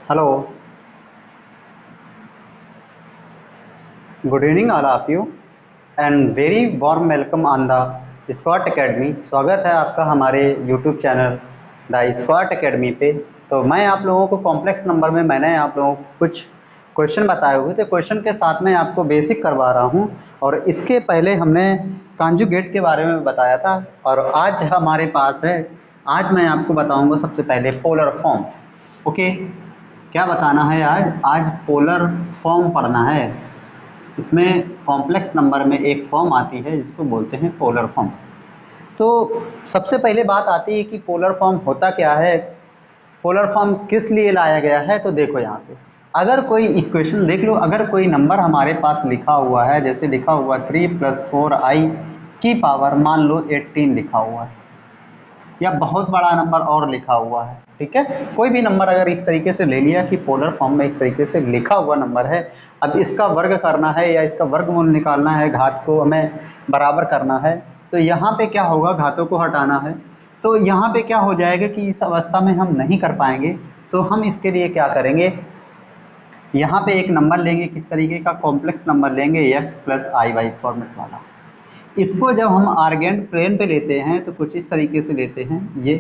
Hello, good evening all of you and very warm welcome on the Scott academy. स्वागत है आपका हमारे YouTube channel the Scott academy पे। तो मैं आप लोगों को कॉम्प्लेक्स नंबर में मैंने आप लोगों को कुछ क्वेश्चन बताए हुए थे। क्वेश्चन के साथ में आपको बेसिक करवा रहा हूँ और इसके पहले हमने कॉन्जुगेट के बारे में बताया था और आज हमारे पास है, आज मैं आपको बताऊँगा सबसे पहले पोलर फॉर्म। ओके, क्या बताना है आज पोलर फॉर्म पढ़ना है। इसमें कॉम्प्लेक्स नंबर में एक फॉर्म आती है जिसको बोलते हैं पोलर फॉर्म। तो सबसे पहले बात आती है कि पोलर फॉर्म होता क्या है, पोलर फॉर्म किस लिए लाया गया है। तो देखो यहाँ से अगर कोई इक्वेशन देख लो, अगर कोई नंबर हमारे पास लिखा हुआ है, जैसे लिखा हुआ 3 + 4i की पावर मान लो 18 लिखा हुआ है, या बहुत बड़ा नंबर और लिखा हुआ है, ठीक है। कोई भी नंबर अगर इस तरीके से ले लिया कि पोलर फॉर्म में इस तरीके से लिखा हुआ नंबर है, अब इसका वर्ग करना है या इसका वर्गमूल निकालना है, घात को हमें बराबर करना है, तो यहाँ पे क्या होगा, घातों को हटाना है। तो यहाँ पे क्या हो जाएगा कि इस अवस्था में हम नहीं कर पाएंगे। तो हम इसके लिए क्या करेंगे, यहाँ पे एक नंबर लेंगे, किस तरीके का कॉम्प्लेक्स नंबर लेंगे, x + iy फॉर्मेट वाला। इसको जब हम आर्गेंट प्लेन पे लेते हैं तो कुछ इस तरीके से लेते हैं ये।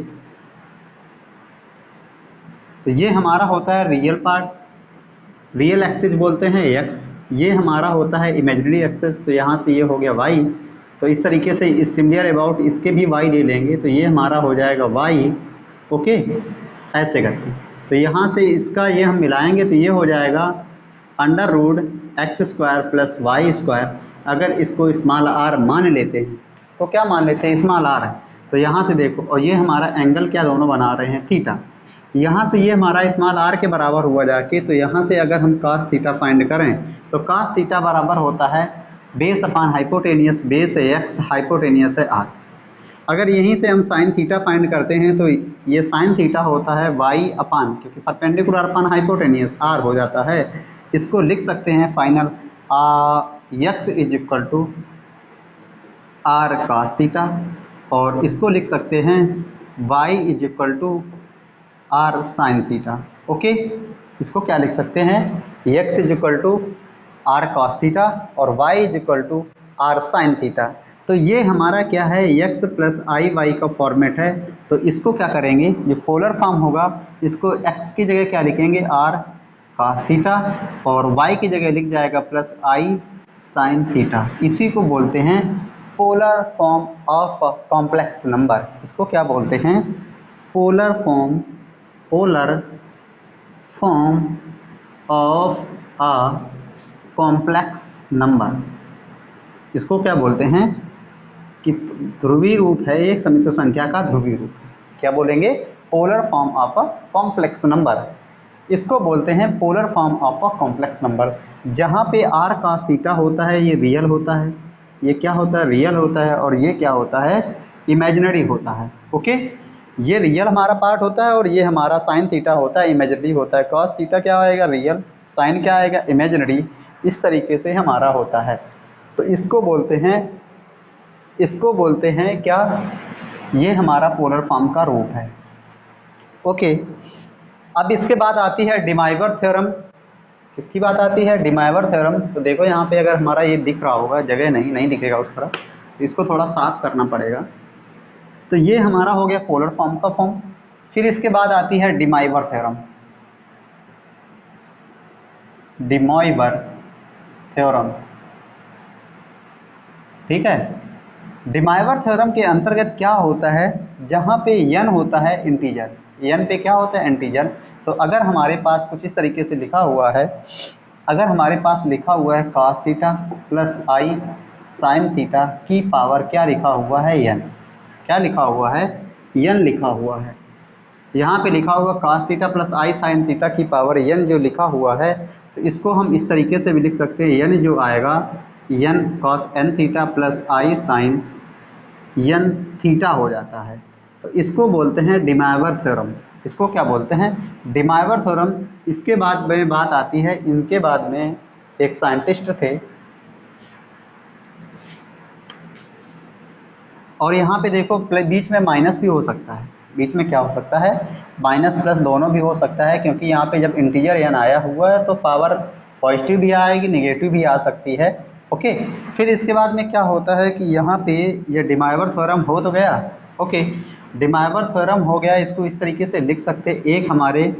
तो ये हमारा होता है रियल पार्ट, रियल एक्सिस बोलते हैं x, ये हमारा होता है इमेजिनरी एक्सिस, तो यहाँ से ये हो गया y। तो इस तरीके से इस सिमिलर अबाउट इसके भी y ले लेंगे तो ये हमारा हो जाएगा y। ओके, ऐसे करके तो यहाँ से इसका ये हम मिलाएंगे तो ये हो जाएगा √x² + y²। अगर इसको स्मॉल r मान लेते हैं तो क्या मान लेते हैं, स्मॉल r है। तो यहाँ से देखो, और ये हमारा एंगल क्या दोनों बना रहे हैं, थीटा। यहाँ से ये हमारा स्मॉल r के बराबर हुआ जाके, तो यहाँ से अगर हम cos थीटा फाइंड करें तो cos थीटा बराबर होता है बेस अपान हाइपोटेनियस, बेस है x, हाइपोटेनियस है r। अगर यहीं से हम साइन थीटा फाइंड करते हैं तो ये साइन थीटा होता है y अपान, क्योंकि परपेंडिकुलर अपान हाइपोटेनियस r हो जाता है। इसको लिख सकते हैं final x = r cos theta, और इसको लिख सकते हैं y = r sin theta. Okay, इसको क्या लिख सकते हैं, x = r cos थीटा और y = r sin थीटा। तो ये हमारा क्या है, x + iy का फॉर्मेट है। तो इसको क्या करेंगे, जो पोलर फॉर्म होगा इसको x की जगह क्या लिखेंगे, r cos थीटा, और y की जगह लिख जाएगा +i sin थीटा। इसी को बोलते हैं polar form of complex number. इसको क्या बोलते हैं, polar form of a complex number. इसको क्या बोलते हैं कि ध्रुवीय रूप है, एक समित संख्या का ध्रुवीय रूप। क्या बोलेंगे, polar form of a complex number. इसको बोलते हैं polar form of a complex number. जहाँ पे r cos थीटा होता है ये रियल होता है, ये क्या होता है, रियल होता है, और ये क्या होता है, इमेजिनरी होता है। ओके, ये रियल हमारा पार्ट होता है और ये हमारा साइन थीटा होता है, इमेजिनरी होता है। cos थीटा क्या आएगा, रियल, साइन क्या आएगा, इमेजिनरी। इस तरीके से हमारा होता है। तो इसको बोलते हैं क्या, ये हमारा पोलर फॉर्म का रूप है। ओके, अब इसके बाद आती है डिमाइवर थ्योरम। किसकी बात आती है, डिमाइवर थ्योरम। तो देखो यहाँ पे अगर हमारा ये दिख रहा होगा, जगह नहीं दिखेगा उस तरह, तो इसको थोड़ा साफ करना पड़ेगा। तो ये हमारा हो गया पोलर फॉर्म का फॉर्म। फिर इसके बाद आती है डिमाइवर थ्योरम। डिमाइवर थ्योरम, ठीक है। डिमाइवर थ्योरम के अंतर्गत क्या होता है, जहाँ पे n होता है इंटीजर, n पे क्या होता है, इंटीजर। तो अगर हमारे पास कुछ इस तरीके से लिखा हुआ है, अगर हमारे पास लिखा हुआ है cos theta + i sin theta की पावर क्या लिखा हुआ है, n। क्या लिखा हुआ है, n लिखा हुआ है। यहाँ पे लिखा हुआ cos theta + i sin theta की पावर n जो लिखा हुआ है, तो इसको हम इस तरीके से भी लिख सकते हैं, n जो आएगा n cos n theta + i sin n theta हो जाता है। तो इसको बोलते हैं डिमाइवर थ्योरम। इसको क्या बोलते हैं, डिमाइवर थ्योरम। इसके बाद में बात आती है, इनके बाद में एक साइंटिस्ट थे, और यहाँ पे देखो बीच में माइनस भी हो सकता है। बीच में क्या हो सकता है, माइनस प्लस दोनों भी हो सकता है, क्योंकि यहाँ पे जब इंटीजर एन आया हुआ है तो पावर पॉजिटिव भी आएगी, निगेटिव भी आ सकती है। ओके, फिर इसके बाद में क्या होता है कि यहाँ पे ये डिमाइवर थ्योरम हो तो गया। ओके, डिमाइवर थ्योरम हो गया, इसको इस तरीके से लिख सकते, एक हमारे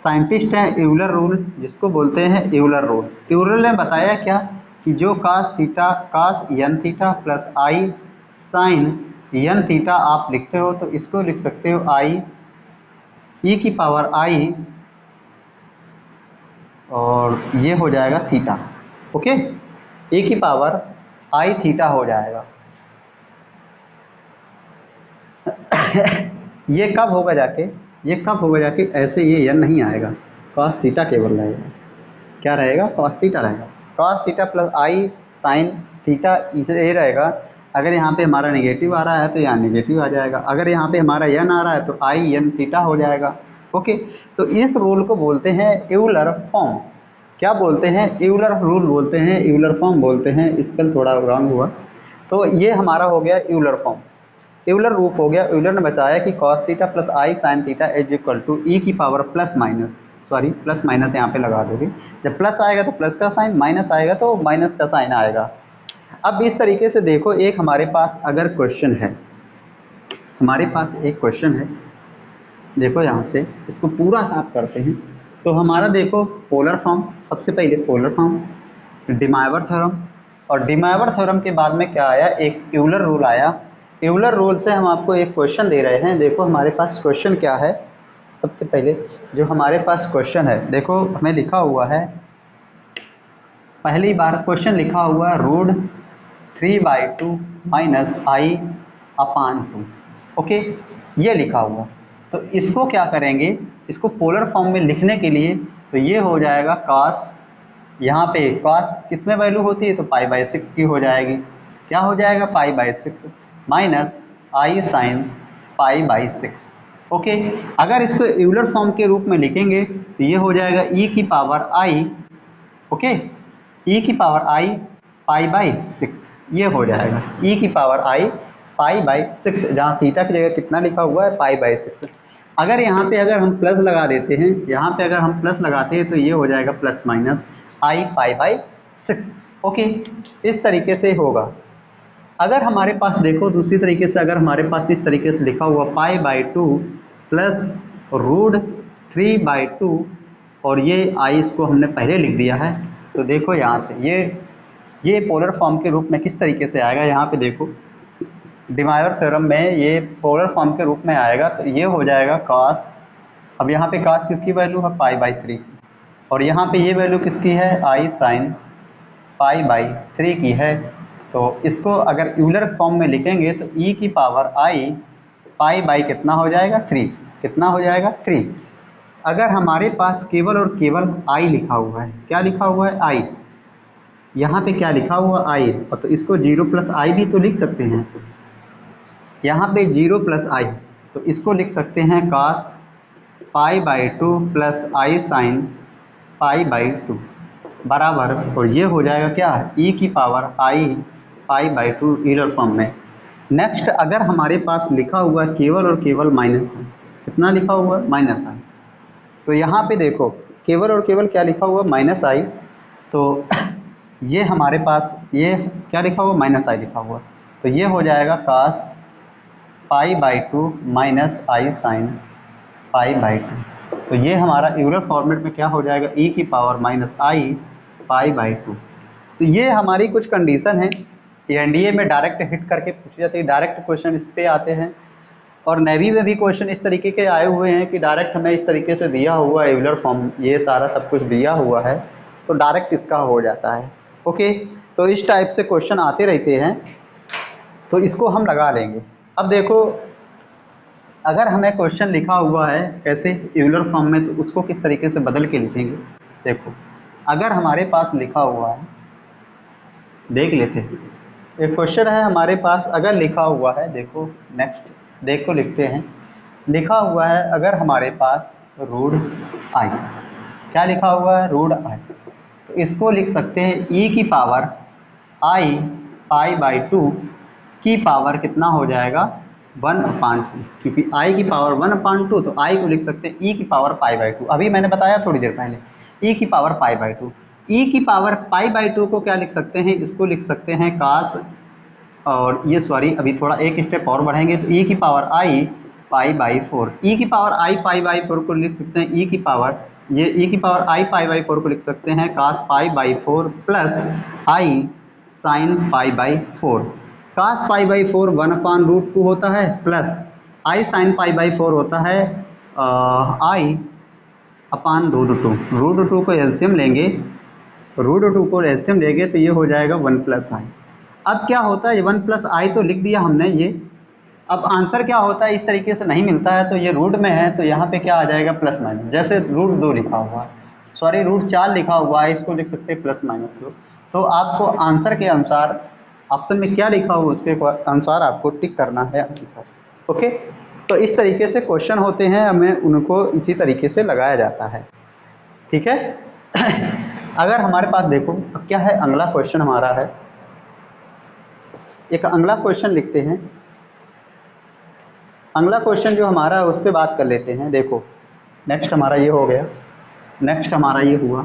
साइंटिस्ट हैं यूलर रूल, जिसको बोलते हैं यूलर रूल। यूलर ने बताया क्या कि जो cos theta cos n theta plus i sine n theta आप लिखते हो तो इसको लिख सकते हो आई ई की पावर आई, और ये हो जाएगा थीटा। ओके, ई की पावर आई थीटा हो जाएगा। ये कब होगा जाके, ये कब होगा जाके, ऐसे ये एन नहीं आएगा, कॉस थीटा केवल रहेगा। क्या रहेगा, कॉस थीटा रहेगा। Cos theta plus i sine theta इसे ये रहेगा। अगर यहाँ पे हमारा नेगेटिव आ रहा है तो यहाँ नेगेटिव आ जाएगा, अगर यहाँ पे हमारा एन आ रहा है तो आई एन थीटा हो जाएगा। ओके, तो इस रूल को बोलते हैं यूलर फॉर्म। क्या बोलते हैं, यूलर रूल बोलते हैं, यूलर फॉर्म बोलते हैं। स्पेल थोड़ा रॉन्ग हुआ, तो ये हमारा हो गया यूलर फॉर्म, यूलर रूप हो गया। यूलर ने बताया कि cos theta plus i sine theta is equal to e की power plus minus, sorry plus minus यहाँ पे लगा दोगे, जब प्लस आएगा तो प्लस का साइन, माइनस आएगा तो माइनस का साइन आएगा। अब इस तरीके से देखो, एक हमारे पास अगर क्वेश्चन है, हमारे पास एक क्वेश्चन है, देखो यहाँ से इसको पूरा साफ करते हैं। तो हमारा देखो पोलर फॉर्म, सबसे पहले पोलर फॉर्म, डिमाइवर थ्योरम, और डिमाइवर थ्योरम के बाद में क्या आया, एक यूलर रूल आया। यूलर रूल से हम आपको एक क्वेश्चन दे रहे हैं। देखो हमारे पास क्वेश्चन क्या है, सबसे पहले जो हमारे पास क्वेश्चन है, देखो हमें लिखा हुआ है, पहली बार क्वेश्चन लिखा हुआ है रूट 3/2 माइनस आई अपान 2। ओके, ये लिखा हुआ, तो इसको क्या करेंगे, इसको पोलर फॉर्म में लिखने के लिए, तो ये हो जाएगा कास, यहाँ पे कास किस में वैल्यू होती है तो पाई/6 की हो जाएगी। क्या हो जाएगा, पाई/6 माइनस आई साइन पाई/6। ओके, अगर इसको यूलर फॉर्म के रूप में लिखेंगे तो ये हो जाएगा ई की पावर आई, ओके, ई की पावर आई पाई/6, ये हो जाएगा ई की पावर आई पाई/6, जहाँ थीटा की जगह कितना लिखा हुआ है, पाई/6। अगर यहाँ पे अगर हम प्लस लगा देते हैं, यहाँ पे अगर हम प्लस लगाते हैं तो ये हो जाएगा प्लस माइनस आई पाई/6। ओके, इस तरीके से होगा। अगर हमारे पास देखो दूसरी तरीके से, अगर हमारे पास इस तरीके से लिखा हुआ पाई/2 प्लस रूट 3/2, और ये आई इसको हमने पहले लिख दिया है, तो देखो यहाँ से ये पोलर फॉर्म के रूप में किस तरीके से आएगा, यहाँ पे देखो डिमाइवर थ्योरम में ये पोलर फॉर्म के रूप में आएगा। तो ये हो जाएगा कास, अब यहाँ पे कास किसकी वैल्यू है, पाई/3, और यहाँ पे ये वैल्यू किसकी है, आई साइन पाई/3 की है। तो इसको अगर यूलर फॉर्म में लिखेंगे तो ई की पावर आई पाई कितना हो जाएगा, 3, कितना हो जाएगा, 3। अगर हमारे पास केवल और केवल आई लिखा हुआ है, क्या लिखा हुआ है, आई, यहाँ पे क्या लिखा हुआ आई, और तो इसको 0 प्लस आई भी तो लिख सकते हैं, यहाँ पे 0 प्लस आई, तो इसको लिख सकते हैं कास पाई/2 प्लस आई साइन पाई/2 बराबर, और ये हो जाएगा क्या, ई की पावर आई पाई/2 यूलर फॉर्म में। नेक्स्ट, अगर हमारे पास लिखा हुआ है केवल और केवल माइनस आई, कितना लिखा हुआ है, माइनस आई, तो यहाँ पे देखो केवल और केवल क्या लिखा हुआ, माइनस आई, तो ये हमारे पास ये क्या लिखा हुआ, माइनस आई लिखा हुआ, तो ये हो जाएगा कास पाई/2 माइनस आई साइन पाई/2। तो ये हमारा यूलर फॉर्मेट में क्या हो जाएगा, ई की पावर माइनस आई पाई/2। तो ये हमारी कुछ कंडीशन है, ये एनडीए में डायरेक्ट हिट करके पूछी जाती है, डायरेक्ट क्वेश्चन इस पे आते हैं, और नेवी में भी क्वेश्चन इस तरीके के आए हुए हैं कि डायरेक्ट हमें इस तरीके से दिया हुआ है यूलर फॉर्म, ये सारा सब कुछ दिया हुआ है, तो डायरेक्ट इसका हो जाता है। ओके, तो इस टाइप से क्वेश्चन आते रहते हैं, तो इसको हम लगा लेंगे। अब देखो अगर हमें क्वेश्चन लिखा हुआ है कैसे यूलर फॉर्म में, तो उसको किस तरीके से बदल के लिखेंगे। देखो अगर हमारे पास लिखा हुआ है, देख लेते हैं, एक क्वेश्चन है हमारे पास, अगर लिखा हुआ है, देखो नेक्स्ट देखो लिखते हैं, लिखा हुआ है अगर हमारे पास रूट आई, क्या लिखा हुआ है, रूट आई, तो इसको लिख सकते हैं ई की पावर आई पाई/2 की पावर कितना हो जाएगा, 1/2, क्योंकि i की पावर 1/2 तो i को लिख सकते हैं e की पावर π/2। अभी मैंने बताया थोड़ी देर पहले e की पावर π/2। e की पावर π/2 को क्या लिख सकते हैं, इसको लिख सकते हैं काश, और ये सॉरी अभी थोड़ा एक स्टेप और बढ़ेंगे तो e की पावर i π/4। e की पावर i π/4 को लिख सकते हैं e की पावर, ये e की पावर i π/4 को लिख सकते हैं cos π/4 plus i sin π/4। cos π/4 1/√2 होता है प्लस i sin π/4 होता है i/√2। √2 को एलसीएम लेंगे, √2 को एलसीएम लेंगे तो ये हो जाएगा 1 + i। अब क्या होता है 1 + i तो लिख दिया हमने ये। अब आंसर क्या होता है, इस तरीके से नहीं मिलता है तो ये रूट में है तो यहाँ पे क्या आ जाएगा प्लस माइनस। जैसे √2 लिखा हुआ है, सॉरी √4 लिखा हुआ है, इसको लिख सकते हैं प्लस माइनस 2। तो आपको आंसर के अनुसार ऑप्शन में क्या लिखा हुआ उसके अनुसार आपको टिक करना है आंसर। ओके, तो इस तरीके से क्वेश्चन होते हैं, हमें उनको इसी तरीके से लगाया जाता है। ठीक है। अगर हमारे पास देखो अब क्या है, अगला क्वेश्चन हमारा है, एक अगला क्वेश्चन लिखते हैं। अगला क्वेश्चन जो हमारा है उस पर बात कर लेते हैं। देखो नेक्स्ट हमारा ये हो गया, नेक्स्ट हमारा ये हुआ।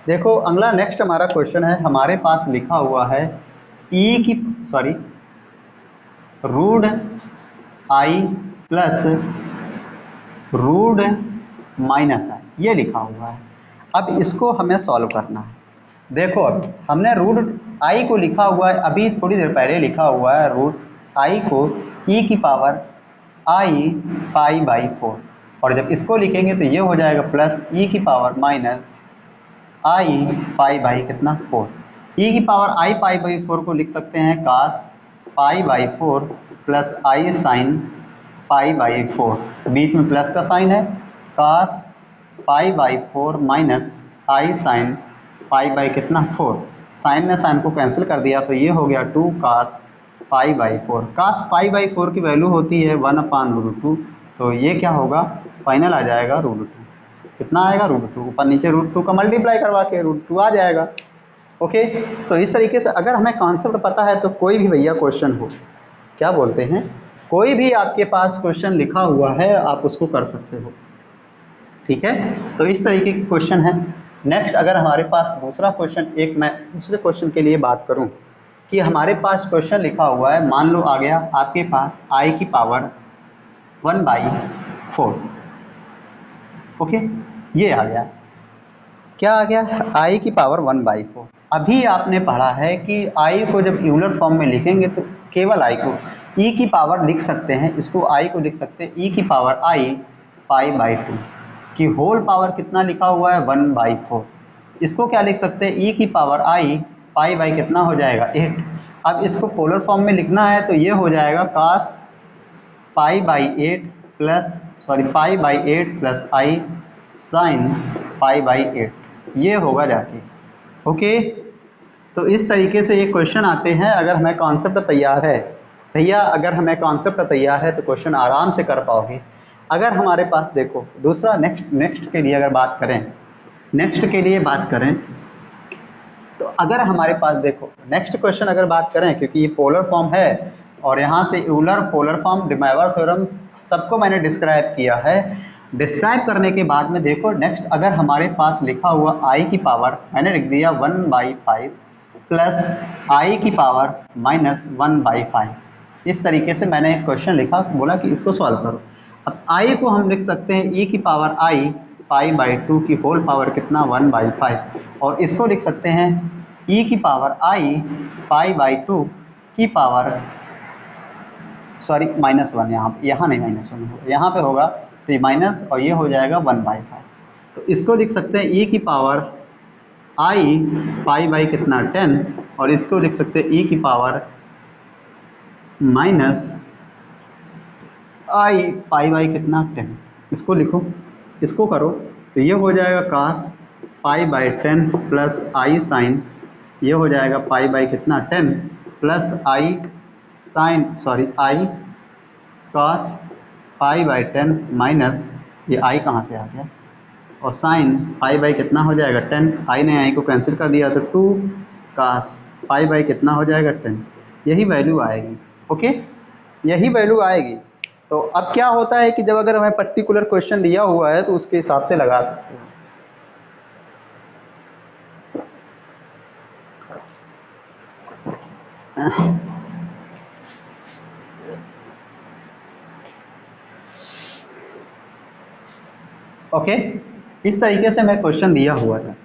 देखो अगला नेक्स्ट हमारा क्वेश्चन है, हमारे पास लिखा हुआ है root i plus root minus i, ये लिखा हुआ है। अब इसको हमें सॉल्व करना है। देखो अब हमने रूट i को लिखा हुआ है, अभी थोड़ी देर पहले लिखा हुआ है रूट i को e की पावर i π/4, और जब इसको लिखेंगे तो ये हो जाएगा प्लस e की पावर माइनस i π/4। e की पावर i π/4 को लिख सकते हैं cos π/4 प्लस i sin π/4, बीच में प्लस का साइन है, cos π/4 minus i sin π/4। Sine ने साइन को कैंसिल कर दिया तो ये हो गया 2 cos π/4। cos π/4 की वैल्यू होती है 1/√2, तो ये क्या होगा, फाइनल आ जाएगा √2। कितना आएगा, √2। ऊपर नीचे √2 का मल्टीप्लाई करवा के √2 आ जाएगा। ओके, तो इस तरीके से अगर हमें कॉन्सेप्ट पता है तो कोई भी भैया क्वेश्चन हो, क्या बोलते हैं, कोई भी आपके पास क्वेश्चन लिखा हुआ है आप उसको कर सकते हो। ठीक है, तो इस तरीके के क्वेश्चन है। नेक्स्ट अगर हमारे पास दूसरा क्वेश्चन, एक मैं दूसरे क्वेश्चन के लिए बात करूं कि हमारे पास क्वेश्चन लिखा हुआ है, मान लो आ गया आपके पास i की पावर 1/4। ओके, ये आ गया, क्या आ गया, i की पावर 1/4। अभी आपने पढ़ा है कि i को जब यूलर फॉर्म में लिखेंगे तो केवल i को e की पावर लिख सकते हैं, इसको i को लिख सकते हैं e की पावर i π/2 की होल पावर कितना लिखा हुआ है 1/4। इसको क्या लिख सकते हैं, e की पावर i π/ कितना हो जाएगा 8। अब इसको पोलर फॉर्म में लिखना है तो ये हो जाएगा cos π/8 plus π/8 plus i sin π/8, ये होगा जाके। ओके, तो इस तरीके से ये क्वेश्चन आते हैं। अगर हमें कॉन्सेप्ट तैयार है भैया, अगर हमें कॉन्सेप्ट तैयार है तो क्वेश्चन आराम से कर पाओगे। अगर हमारे पास देखो दूसरा नेक्स्ट के लिए अगर बात करें, नेक्स्ट के लिए बात करें तो अगर हमारे पास देखो नेक्स्ट क्वेश्चन अगर बात करें, क्योंकि ये पोलर फॉर्म है और यहाँ से यूलर पोलर फॉर्म डिमैवर थ्योरम सबको मैंने डिस्क्राइब किया है। डिस्क्राइब करने के बाद में देखो नेक्स्ट अगर हमारे पास लिखा हुआ i की पावर मैंने लिख दिया 1/5 प्लस i की पावर माइनस 1/5, इस तरीके से मैंने एक क्वेश्चन लिखा, बोला कि इसको सॉल्व करो। अब i को हम लिख सकते हैं e की पावर i π/2 की होल पावर कितना 1/5, और इसको लिख सकते हैं e की पावर i π/2 की पावर सॉरी -1, यहाँ नहीं -1 होगा, यहाँ पे होगा तो ये माइनस और ये हो जाएगा 1/5। तो इसको लिख सकते हैं e की पावर i π/ कितना 10, और इसको लिख सकते हैं e की पावर माइनस i π/ कितना 10। इसको लिखो, इसको करो तो ये हो जाएगा cos π/10 प्लस i साइन, ये हो जाएगा π/ कितना 10 plus i sine i cos π/10 minus ये i कहाँ से आ गया, और साइन π/कितना हो जाएगा 10, i ने i को कैंसिल कर दिया तो 2 cos पाई बाई कितना हो जाएगा 10, यही वैल्यू आएगी। ओके, यही वैल्यू आएगी। तो अब क्या होता है कि जब अगर हमें पर्टिकुलर क्वेश्चन दिया हुआ है तो उसके हिसाब से लगा सकते हैं। ओके, इस तरीके से मैं क्वेश्चन दिया हुआ था।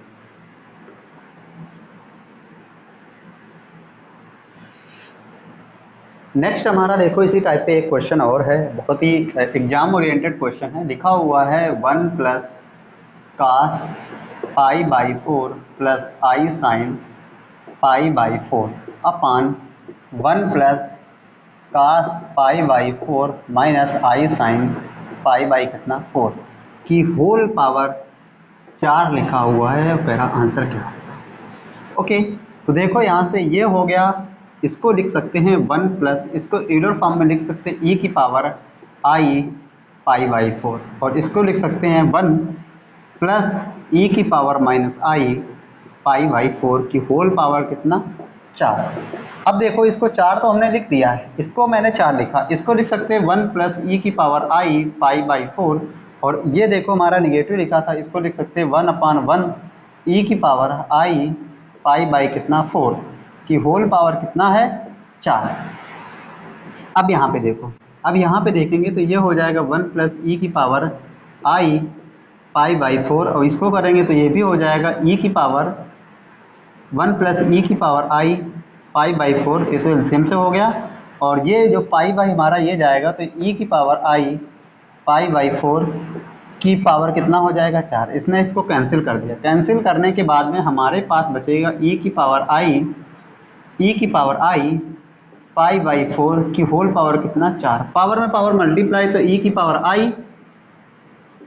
नेक्स्ट हमारा देखो इसी टाइप पे एक क्वेश्चन और है, बहुत ही एग्जाम ओरिएंटेड क्वेश्चन है। लिखा हुआ है 1 plus cos pi by 4 plus i sine pi by 4 upon 1 plus cos pi by 4 minus i sine pi by कितना 4 की होल पावर 4 लिखा हुआ है। मेरा आंसर क्या है? ओके, तो देखो यहाँ से ये हो गया, इसको लिख सकते हैं 1 प्लस, इसको यूलर फॉर्म में लिख सकते हैं e की पावर आई पाई बाई 4, और इसको लिख सकते हैं 1 प्लस e की power minus I pi by 4 की होल पावर कितना 4। अब देखो इसको 4 तो हमने लिख दिया है, इसको मैंने 4 लिखा, इसको लिख सकते हैं 1 प्लस e की पावर आई पाई बाई 4, और ये देखो हमारा निगेटिव लिखा था, इसको लिख सकते हैं 1/1 e की पावर आई पाई बाई कितना 4 की होल पावर कितना है 4। अब यहाँ पे देखो, अब यहाँ पे देखेंगे तो ये हो जाएगा 1 प्लस ई की पावर आई पाई बाई 4, और इसको करेंगे तो ये भी हो जाएगा e की पावर 1 प्लस ई की पावर आई पाई बाई 4, ये तो एलसीएम से हो गया, और ये जो पाई बाई हमारा ये जाएगा तो e की पावर आई पाई बाई 4 की पावर कितना हो जाएगा 4। इसने इसको कैंसिल कर दिया, कैंसिल करने के बाद में हमारे पास बचेगा e की पावर आई पाई बाई 4 की होल पावर कितना 4। पावर में पावर मल्टीप्लाई, तो e की power I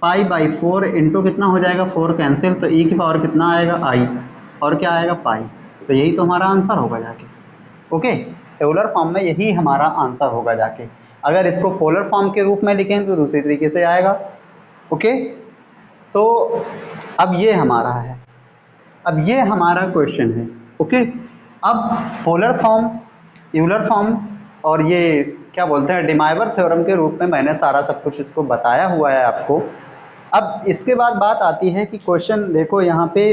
pi by 4 into कितना हो जाएगा 4 कैंसिल, तो e की पावर कितना आएगा आई, और क्या आएगा पाई। तो यही तो हमारा आंसर होगा जाके। ओके, टेबुलर फॉर्म में यही हमारा आंसर होगा जाके। अगर इसको पोलर फॉर्म के रूप में लिखें तो दूसरी तरीके से आएगा। ओके, तो अब ये हमारा है, अब ये हमारा क्वेश्चन है। ओके, अब पोलर फॉर्म, यूलर फॉर्म और ये क्या बोलते हैं डिमाइवर थ्योरम के रूप में मैंने सारा सब कुछ इसको बताया हुआ है आपको। अब इसके बाद बात आती है कि क्वेश्चन देखो यहाँ पे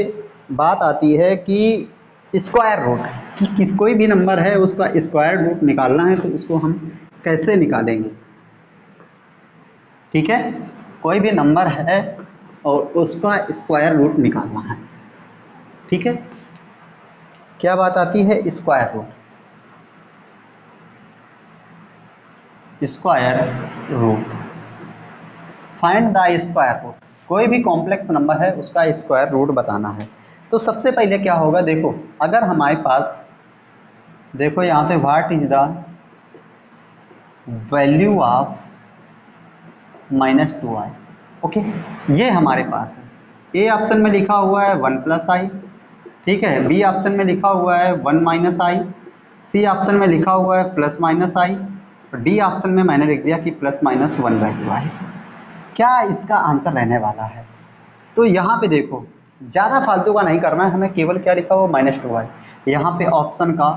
बात आती है कि स्क्वायर रूट, कि कोई भी नंबर है उसका स्क्वायर रूट निकालना है, तो उसको हम कैसे निकालेंगे। ठीक है, कोई भी नंबर है और उसका स्क्वायर रूट निकालना है। ठीक है, क्या बात आती है square root, square root, find the square root. कोई भी कॉम्प्लेक्स नंबर है उसका स्क्वायर रूट बताना है। तो सबसे पहले क्या होगा, देखो अगर हमारे पास, देखो यहाँ पे what is the value of -2i। Okay, ये हमारे पास है। ए ऑप्शन में लिखा हुआ है 1 प्लस आई, ठीक है, बी ऑप्शन में लिखा हुआ है 1 माइनस आई, सी ऑप्शन में लिखा हुआ है प्लस माइनस आई, और डी ऑप्शन में मैंने लिख दिया कि प्लस माइनस 1 बाई 2 आई। क्या इसका आंसर रहने वाला है? तो यहाँ पे देखो ज़्यादा फालतू का नहीं करना है हमें, केवल क्या लिखा हुआ -2i, यहाँ पे ऑप्शन का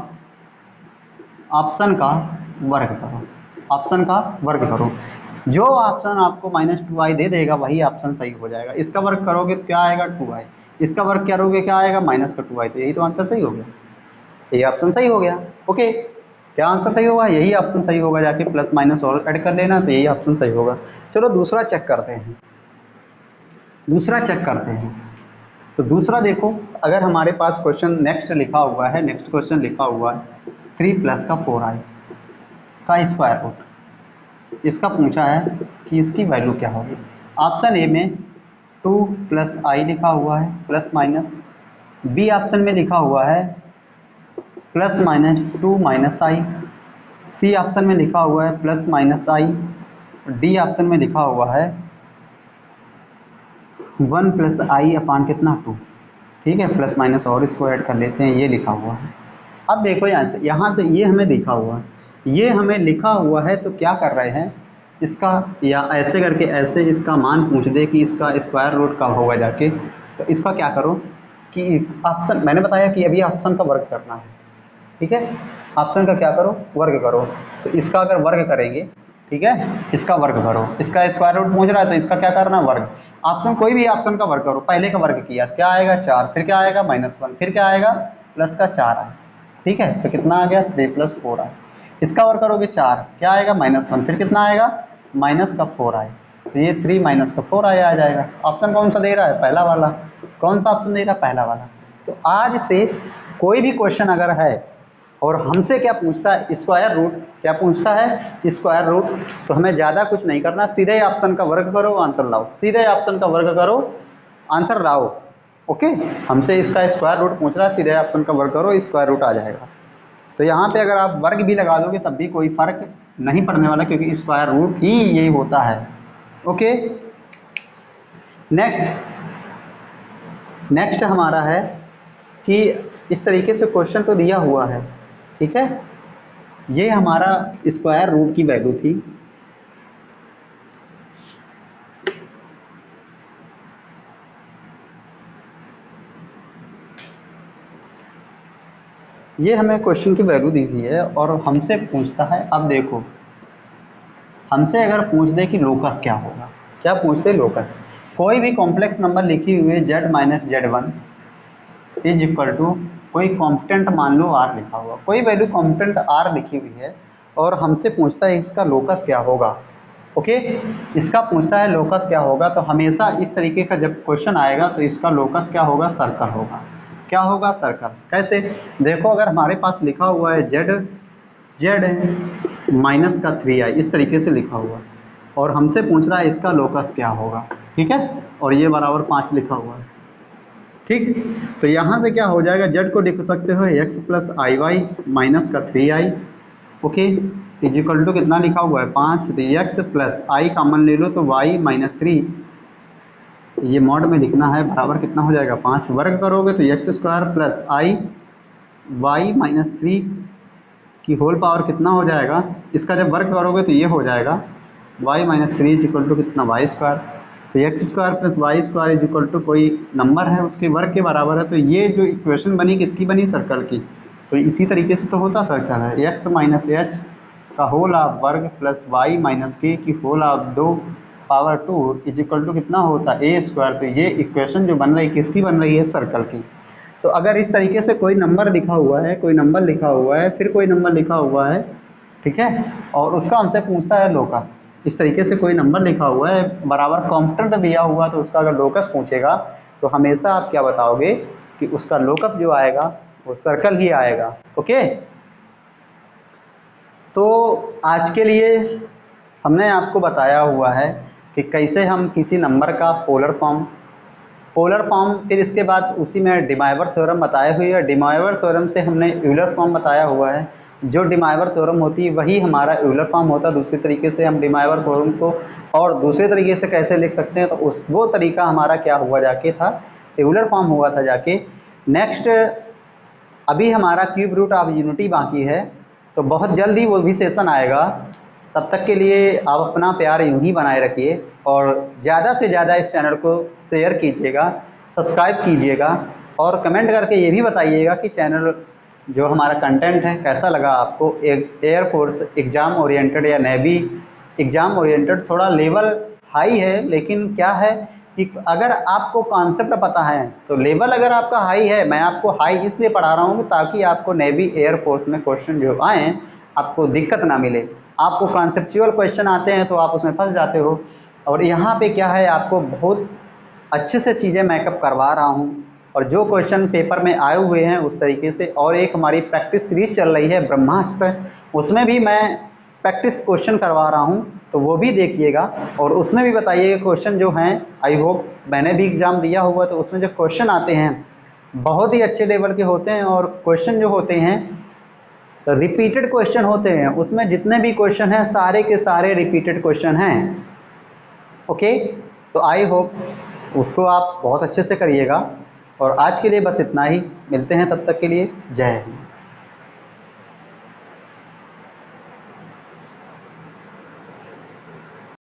वर्ग करो, ऑप्शन का वर्ग करो। जो ऑप्शन आपको -2i दे देगा वही ऑप्शन सही हो जाएगा। इसका वर्ग करोगे तो क्या आएगा 2i, इसका वर्ग करोगे क्या आएगा -2i, तो यही तो आंसर सही हो गया, यही ऑप्शन सही हो गया। ओके, क्या आंसर सही होगा, यही ऑप्शन सही होगा, जाके प्लस माइनस और ऐड कर लेना तो यही ऑप्शन सही होगा। चलो दूसरा चेक करते हैं, दूसरा चेक करते हैं। तो दूसरा देखो, अगर हमारे पास क्वेश्चन नेक्स्ट लिखा हुआ है, नेक्स्ट क्वेश्चन लिखा हुआ है 3 प्लस का 4i का स्क्वायर रूट, इसका पूछा है कि इसकी वैल्यू क्या होगी। ऑप्शन ए में 2 प्लस आई लिखा हुआ है प्लस माइनस, बी ऑप्शन में लिखा हुआ है प्लस माइनस 2 माइनस आई, सी ऑप्शन में लिखा हुआ है प्लस माइनस आई, डी ऑप्शन में लिखा हुआ है 1 प्लस आई अपान कितना 2। ठीक है, प्लस माइनस और इसको ऐड कर लेते हैं, ये लिखा हुआ है। अब देखो यहाँ से ये हमें लिखा हुआ है, ये हमें लिखा हुआ है, तो क्या कर रहे हैं इसका, या ऐसे करके ऐसे इसका मान पूछ दे कि इसका स्क्वायर रूट कब होगा जाके, तो इसका क्या करो कि ऑप्शन मैंने बताया कि अभी ऑप्शन का वर्क करना है, ठीक है, ऑप्शन का क्या करो, वर्ग करो। तो इसका अगर वर्ग करेंगे, ठीक है, इसका वर्ग करो, इसका स्क्वायर रूट पूछ रहा है तो इसका क्या करना, वर्ग। ऑप्शन कोई भी ऑप्शन का वर्ग करो, पहले का वर्ग किया क्या आएगा 4, फिर क्या आएगा -1, फिर क्या आएगा प्लस का 4 आए, ठीक है, तो कितना आ गया 3 + 4 आए। इसका वर्ग करोगे 4, क्या आएगा -1, फिर कितना आएगा -4 आए, तो ये 3 - 4 आए आ जाएगा। ऑप्शन कौन सा दे रहा है, पहला वाला। कौन सा ऑप्शन दे रहा है, पहला वाला। तो आज से कोई भी क्वेश्चन अगर है और हमसे क्या पूछता है, स्क्वायर रूट, क्या पूछता है स्क्वायर रूट, तो हमें ज़्यादा कुछ नहीं करना, सीधे ऑप्शन का वर्ग करो आंसर लाओ, सीधे ऑप्शन का वर्ग करो आंसर लाओ। ओके, हमसे इसका स्क्वायर रूट पूछ रहा है, सीधे ऑप्शन का वर्ग करो, स्क्वायर रूट आ जाएगा। तो यहाँ पे अगर आप वर्ग भी लगा दोगे तब भी कोई फर्क नहीं पड़ने वाला, क्योंकि स्क्वायर रूट ही यही होता है। ओके, नेक्स्ट हमारा है कि इस तरीके से क्वेश्चन तो दिया हुआ है, ठीक है, ये हमारा स्क्वायर रूट की वैल्यू थी। ये हमें क्वेश्चन की वैल्यू दी हुई है और हमसे पूछता है, अब देखो हमसे अगर पूछ दे कि लोकस क्या होगा, क्या पूछते लोकस, कोई भी कॉम्प्लेक्स नंबर लिखी हुई है z - z1 is equal to कोई कॉम्पिटेंट मान लो r लिखा हुआ, कोई वैल्यू कॉम्पिटेंट r लिखी हुई है और हमसे पूछता है इसका लोकस क्या होगा। ओके, इसका पूछता है लोकस क्या होगा, तो हमेशा इस तरीके का जब क्वेश्चन आएगा तो इसका लोकस क्या होगा, सर्कल होगा। क्या होगा, सर्कल। कैसे, देखो अगर हमारे पास लिखा हुआ है z - 3i, इस तरीके से लिखा हुआ है और हमसे पूछ रहा है इसका लोकस क्या होगा, ठीक है, और ये बराबर 5 लिखा हुआ है, ठीक। तो यहाँ से क्या हो जाएगा, z को लिख सकते हो x + iy - 3i, okay, is equal to कितना लिखा हुआ है 5, तो x + i कॉमन ले लो तो y - 3, ये मॉड में लिखना है, बराबर कितना हो जाएगा 5, वर्ग करोगे तो x² + i y - 3 की होल पावर कितना हो जाएगा, इसका जब वर्ग करोगे तो ये हो जाएगा y - 3 इज इक्वल टू कितना y², तो x² + y² is equal to कोई नंबर है उसके वर्ग के बराबर है। तो ये जो इक्वेशन बनी किसकी बनी, सर्कल की। तो इसी तरीके से तो होता सर्कल है, x - h का होल ऑफ वर्ग प्लस y - k की whole of 2 power 2 is equal to कितना होता है a²। तो ये इक्वेशन जो बन रही है किसकी बन रही है, सर्कल की। तो अगर इस तरीके से कोई नंबर लिखा हुआ है, कोई नंबर लिखा हुआ है, फिर कोई नंबर लिखा हुआ है, ठीक है, और उसका हमसे पूछता है लोकस, इस तरीके से कोई नंबर लिखा हुआ है बराबर कॉम्पिटेंट दिया हुआ, तो उसका अगर लोकस पूछेगा तो हमेशा आप क्या बताओगे कि उसका लोकस जो आएगा वो सर्कल ही आएगा। ओके, तो आज के लिए हमने आपको बताया हुआ है कि कैसे हम किसी नंबर का पोलर फॉर्म, फिर इसके बाद उसी में डिमाइवर थ्योरम बताए हुए है, डिमाइवर थ्योरम से हमने यूलर फॉर्म बताया हुआ है, जो डिमाइवर थ्योरम होती है वही हमारा यूलर फॉर्म होता है। दूसरे तरीके से हम डिमाइवर थ्योरम को और दूसरे तरीके से कैसे लिख सकते हैं, तो वो तरीका हमारा क्या हुआ जाके था, यूलर फॉर्म हुआ था जाके। नेक्स्ट अभी हमारा क्यूब रूट ऑफ यूनिटी बाकी है, तो बहुत जल्दी वो भी सेशन आएगा। तब तक के लिए आप अपना प्यार यूं ही बनाए रखिए और ज़्यादा से ज़्यादा इस चैनल को शेयर कीजिएगा, सब्सक्राइब कीजिएगा और कमेंट करके ये भी बताइएगा कि चैनल जो हमारा कंटेंट है कैसा लगा आपको। एक एयरफोर्स एग्ज़ाम ओरिएंटेड या नेवी एग्ज़ाम ओरिएंटेड थोड़ा लेवल हाई है, लेकिन क्या है कि अगर आपको कॉन्सेप्ट पता है तो लेवल अगर आपका हाई है, मैं आपको हाई इसलिए पढ़ा रहा हूँ ताकि आपको नेवी एयरफोर्स में क्वेश्चन जो आएँ आपको दिक्कत ना मिले। आपको कॉन्सेप्चुअल क्वेश्चन आते हैं तो आप उसमें फंस जाते हो, और यहाँ पे क्या है आपको बहुत अच्छे से चीज़ें मेकअप करवा रहा हूँ और जो क्वेश्चन पेपर में आए हुए हैं उस तरीके से। और एक हमारी प्रैक्टिस सीरीज चल रही है ब्रह्मास्त्र, उसमें भी मैं प्रैक्टिस क्वेश्चन करवा रहा हूँ, तो वो भी देखिएगा और उसमें भी बताइएगा क्वेश्चन जो हैं। आई होप, मैंने भी एग्ज़ाम दिया हुआ तो उसमें जो क्वेश्चन आते हैं बहुत ही अच्छे लेवल के होते हैं और क्वेश्चन जो होते हैं तो रिपीटेड क्वेश्चन होते हैं, उसमें जितने भी क्वेश्चन हैं सारे के सारे रिपीटेड क्वेश्चन हैं। ओके, तो आई होप उसको आप बहुत अच्छे से करिएगा और आज के लिए बस इतना ही, मिलते हैं तब तक के लिए, जय हिंद।